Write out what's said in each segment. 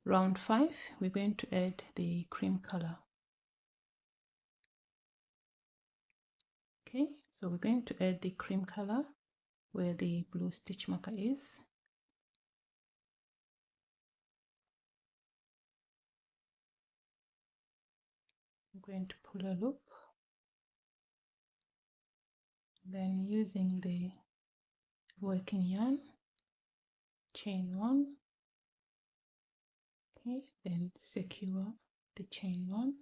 round 5, we're going to add the cream color. Okay, so we're going to add the cream color where the blue stitch marker is. I'm going to pull a loop, then using the working yarn, chain 1, okay, then secure the chain 1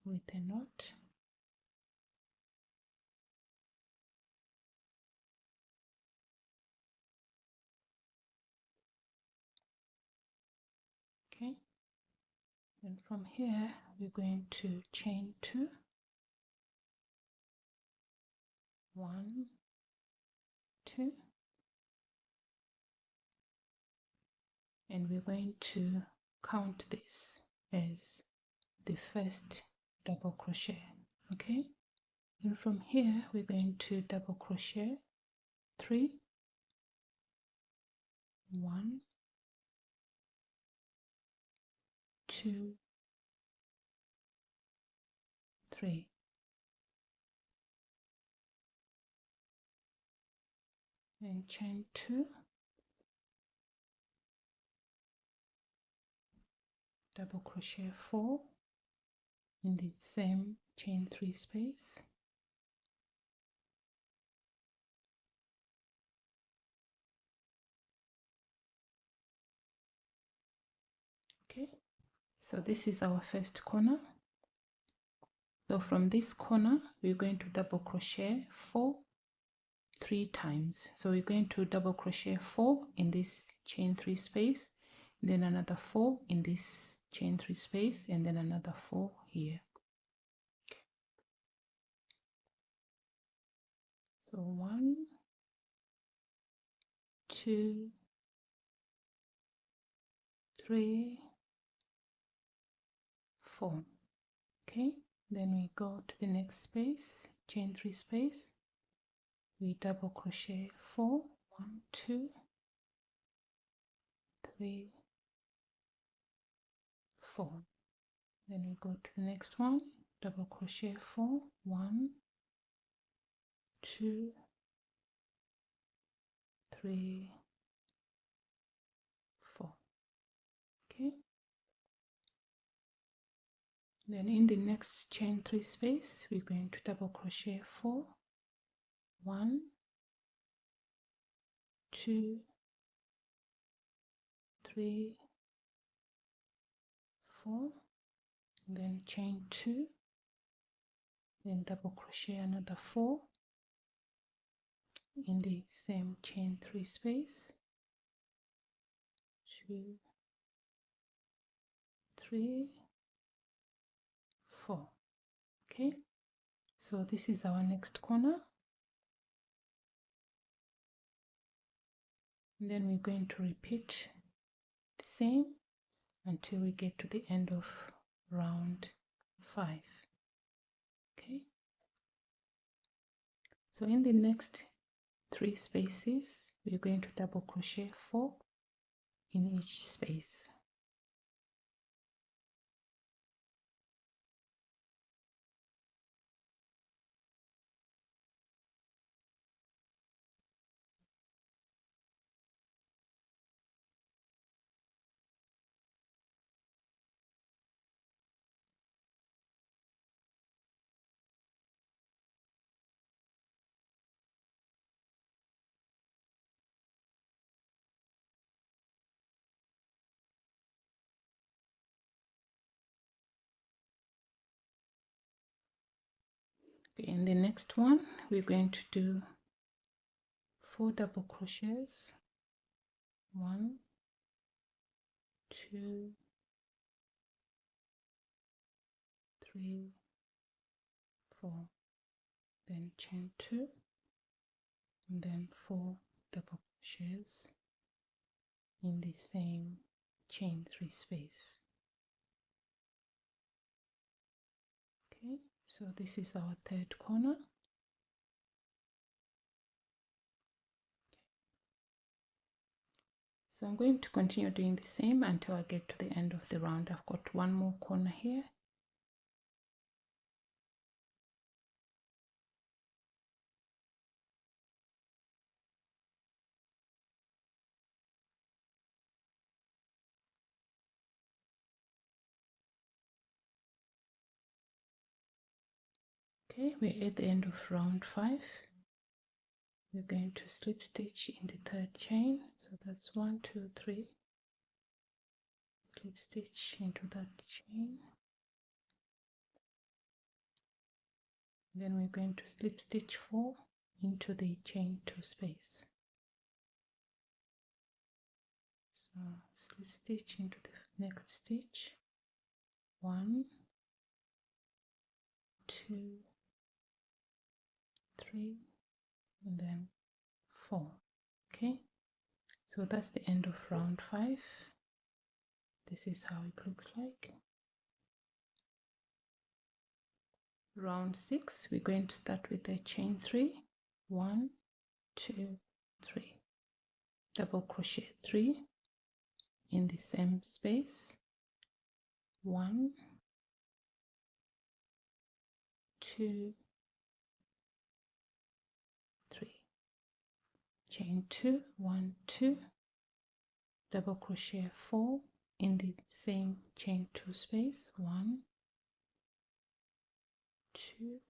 with a knot. Okay, and from here we're going to chain 2, 1, 2, and we're going to count this as the first double crochet. Okay, and from here we're going to double crochet 3, 1, 2, 3, and chain 2, double crochet 4 in the same chain 3 space, okay, so this is our first corner. So from this corner we're going to double crochet 4 3 times. So we're going to double crochet 4 in this chain 3 space, then another 4 in this chain 3 space, and then another 4 here. So 1, 2, 3, 4. Okay, then we go to the next space, chain 3 space, we double crochet 4, 1, 2, 3, 4. Then we go to the next one, double crochet 4, 1, 2, 3, 4. Okay, then in the next chain 3 space we're going to double crochet 4, 1, 2, 3, 4, then chain 2, then double crochet another 4 in the same chain 3 space, 2, 3, 4. Okay, so this is our next corner, and then we're going to repeat the same until we get to the end of round 5. Okay, so in the next 3 spaces we're going to double crochet 4 in each space. Okay, in the next one we're going to do 4 double crochets, 1, 2, 3, 4, then chain 2, and then 4 double crochets in the same chain 3 space. Okay, so this is our third corner. So I'm going to continue doing the same until I get to the end of the round. I've got one more corner here. Okay, we're at the end of round 5. We're going to slip stitch in the third chain. So that's 1, 2, 3. Slip stitch into that chain. Then we're going to slip stitch 4 into the chain 2 space. So slip stitch into the next stitch. 1, 2, 3, and then 4. Okay, so that's the end of round 5. This is how it looks like. Round 6, we're going to start with a chain 3. 1, 2, 3. Double crochet 3 in the same space. 1, 2, 3. Chain 2, 1, 2. Double crochet 4 in the same chain 2 space. 1, 2,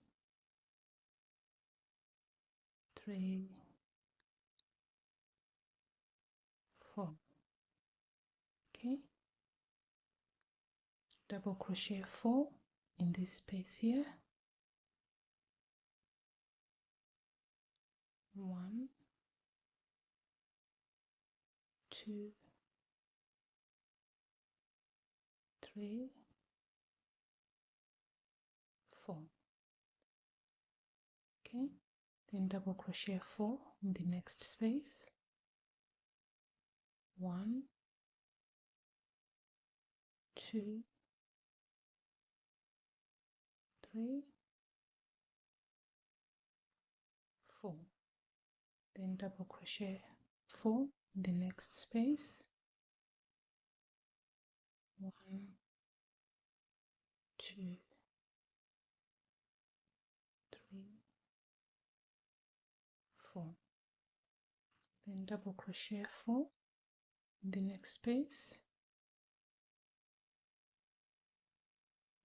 3, 4. Okay, double crochet 4 in this space here. 1, 2, 3, 4. Okay, then double crochet 4 in the next space. 1, 2, 3, 4. Then double crochet 4 in the next space. 1, 2, 3, 4. Then double crochet 4 in the next space.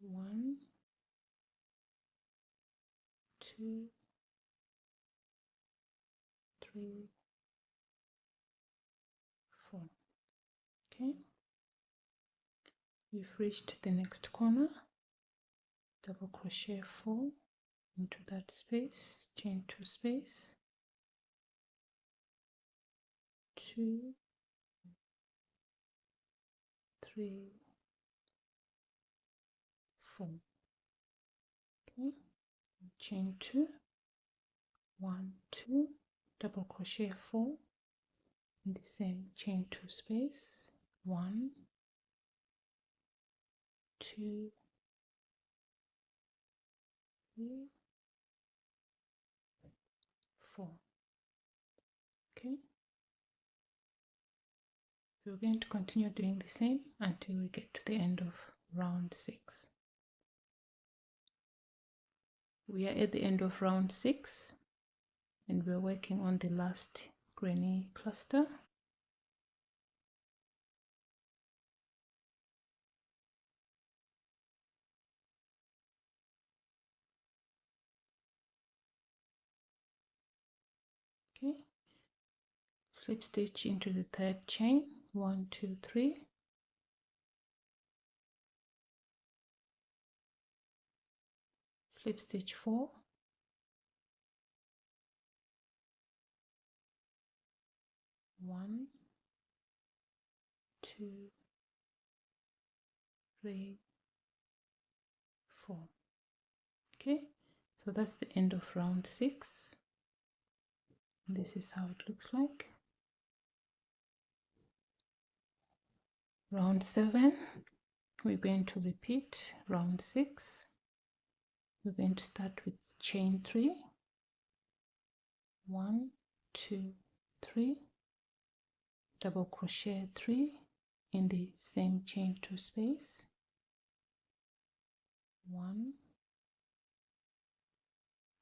1, 2, 3, 4. Okay, we've reached the next corner. Double crochet 4 into that space, chain 2 space, 2, 3, 4. Okay, chain 2, 1, 2, double crochet 4 in the same chain 2 space, 1, 2, 3, 4. Okay, so we're going to continue doing the same until we get to the end of round 6. We are at the end of round 6 and we're working on the last granny cluster. Okay, slip stitch into the third chain, 1, 2, 3. Slip stitch 4, 1, 2, 3, 4. Okay, so that's the end of round 6. This is how it looks like. Round 7, we're going to repeat round 6. We're going to start with chain 3, 1, 2, 3. double crochet 3 in the same chain 2 space, 1,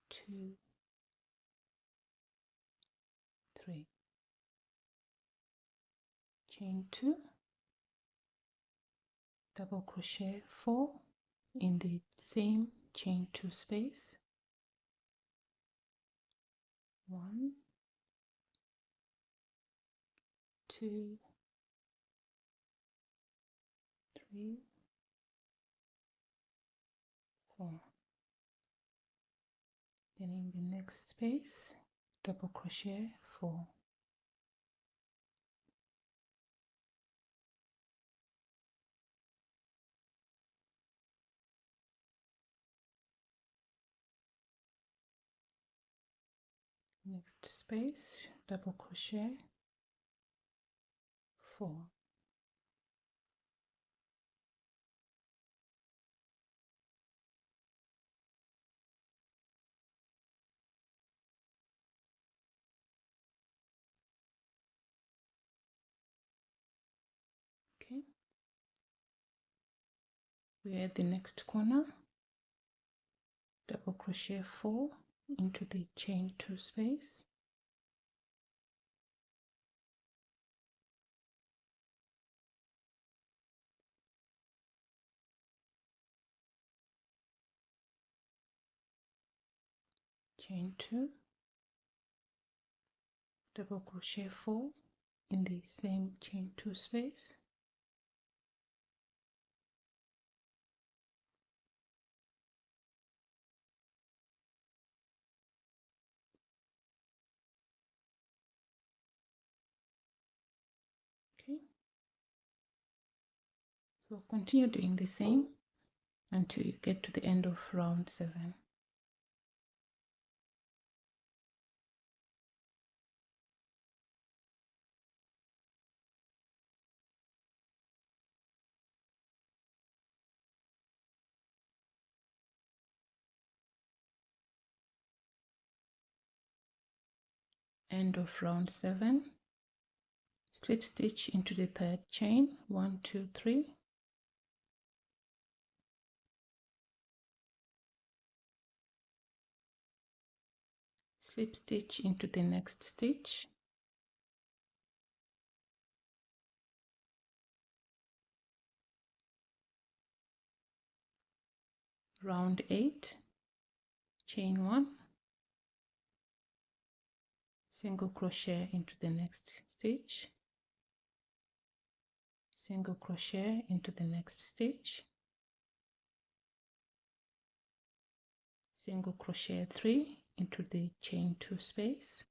2, 3, chain 2, double crochet 4 in the same chain 2 space, 1, 2, 3, 4. Then in the next space, double crochet 4. Next space, double crochet 4. Okay, we're at the next corner, double crochet 4 into the chain 2 space, chain 2, double crochet 4 in the same chain 2 space, okay, so continue doing the same until you get to the end of round 7. End of round 7, slip stitch into the third chain, 1, 2, 3, slip stitch into the next stitch, round 8, chain 1, single crochet into the next stitch, single crochet into the next stitch, single crochet 3 into the chain 2 space,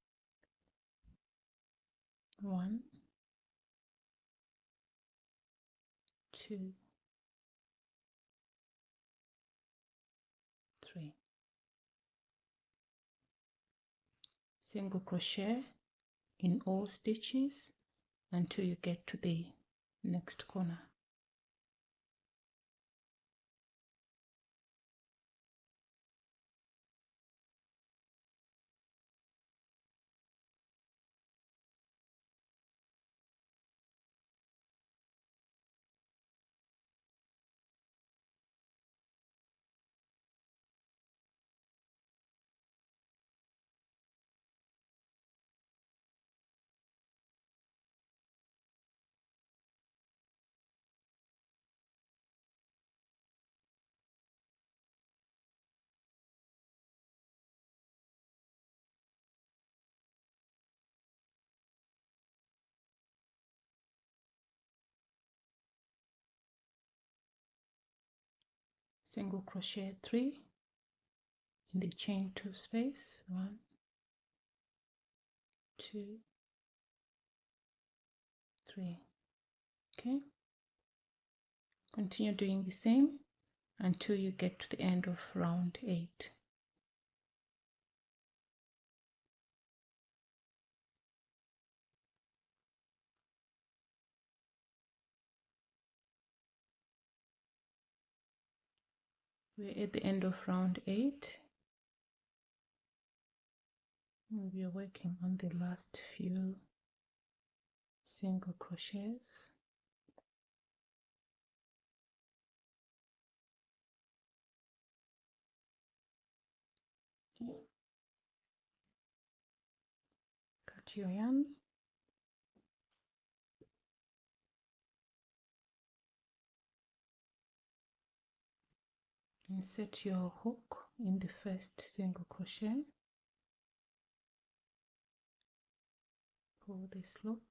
1, 2, 3, single crochet in all stitches until you get to the next corner. Single crochet 3 in the chain 2 space, 1, 2, 3. Okay, continue doing the same until you get to the end of round 8. We're at the end of round 8. We are working on the last few single crochets. Okay. Cut your yarn. Insert your hook in the first single crochet. Pull this loop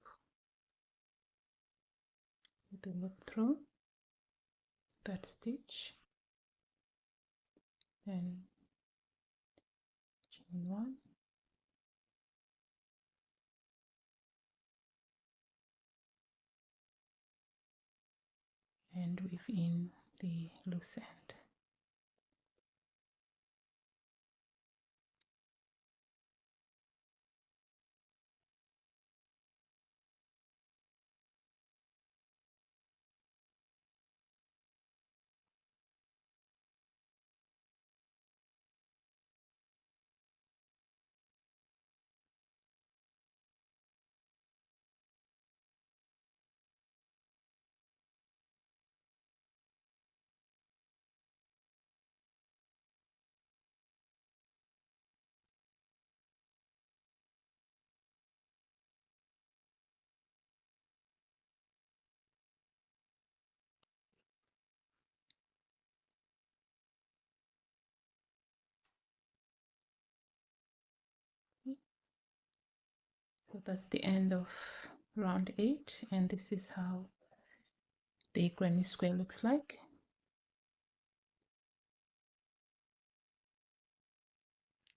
with the loop through that stitch, then chain one, and weave in the loose end. So that's the end of round 8, and this is how the granny square looks like.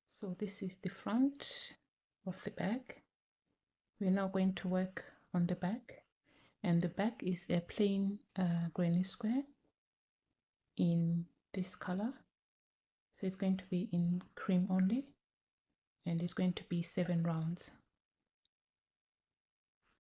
So this is the front of the bag. We're now going to work on the back, and the back is a plain granny square in this color. So it's going to be in cream only, and it's going to be 7 rounds.